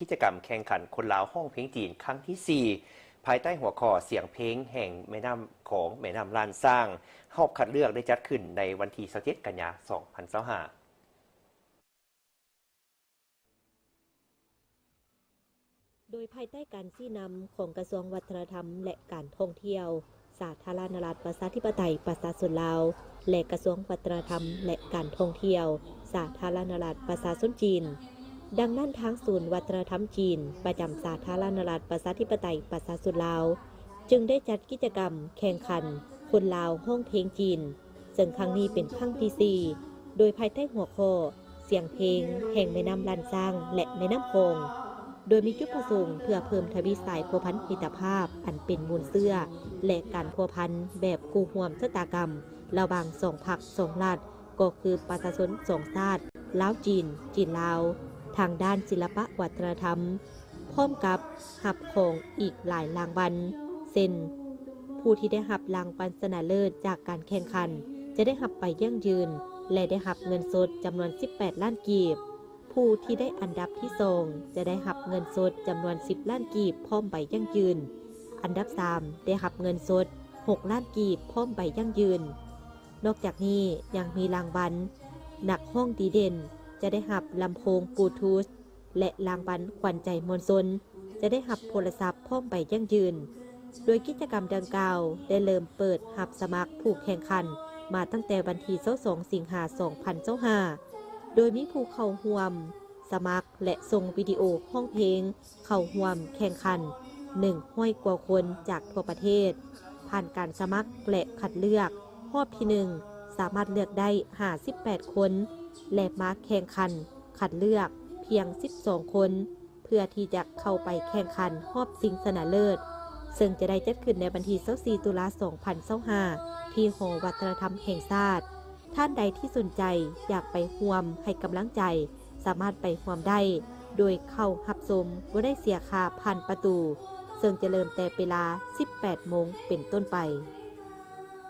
กิจกรรมแข่งขันคนลาวห้องเพลงจีนครั้งที่ 4 ภายใต้หัวข้อเสียงเพลงแห่งแม่น้ำของแม่น้ำลานสร้างรอบคัดเลือกได้จัดขึ้นในวันที่27 กันยายน 2025โดยภายใต้การชี้นำของกระทรวงวัฒนธรรมและการท่องเที่ยวสาธารณรัฐประชาธิปไตยประชาชนลาวและกระทรวงวัฒนธรรมและการท่องเที่ยวสาธารณรัฐประชาชนจีนดังนั้นทางศูนย์วัฒนธรรมจีนประจำสาธารณรัฐประชาธิปไตยประชาชนลาวจึงได้จัดกิจกรรมแข่งขันคนลาวห้องเพลงจีนซึ่งครั้งนี้เป็นครั้งที่ 4โดยภายใต้หัวข้อเสียงเพลงแห่งแม่น้ำลานซางและแม่น้ำคงโดยมีจุดประสงค์เพื่อเพิ่มทวีสายพัวพันมิตรภาพอันเป็นมูลเสื้อและการพัวพันแบบคู่ร่วมชะตากรรมระหว่างสองพรรคสองรัฐก็คือประชาชนสองชาติลาวจีนจีนลาวทางด้านศิลปวัฒนธรรมพร้อมกับหับของอีกหลายรางวัลเช่นผู้ที่ได้หับรางวัลชนะเลิศจากการแข่งขันจะได้หับไปยั่งยืนและได้หับเงินสดจำนวน18 ล้านกีบผู้ที่ได้อันดับที่2จะได้หับเงินสดจำนวน10 ล้านกีบพร้อมใบยั่งยืนอันดับ3ได้หับเงินสด6 ล้านกีบพร้อมใบยั่งยืนนอกจากนี้ยังมีรางวัลหนักห้องดีเด่นจะได้หับลำโพงบลูทูธและรางวัลขวัญใจมวลชนจะได้หับโทรศัพท์พร้อมใบยั่งยืนโดยกิจกรรมดังกล่าวได้เริ่มเปิดหับสมัครผู้แข่งขันมาตั้งแต่วันที่22 สิงหาคม 2025โดยมีผู้เข้าร่วมสมัครและส่งวิดีโอห้องเพลงเข้าร่วมแข่งขัน100 กว่าคนจากทั่วประเทศผ่านการสมัครและคัดเลือกรอบที่1สามารถเลือกได้58 คนและมาแข่งขันคัดเลือกเพียง12 คนเพื่อที่จะเข้าไปแข่งขันรอบชิงชนะเลิศซึ่งจะได้จัดขึ้นในวันที่24 ตุลาคม 2025ที่หอวัฒนธรรมแห่งชาติท่านใดที่สนใจอยากไปร่วมให้กำลังใจสามารถไปร่วมได้โดยเข้ารับชมบ่ได้เสียค่าผ่านประตูซึ่งจะเริ่มแต่เวลา 18 โมงเป็นต้นไป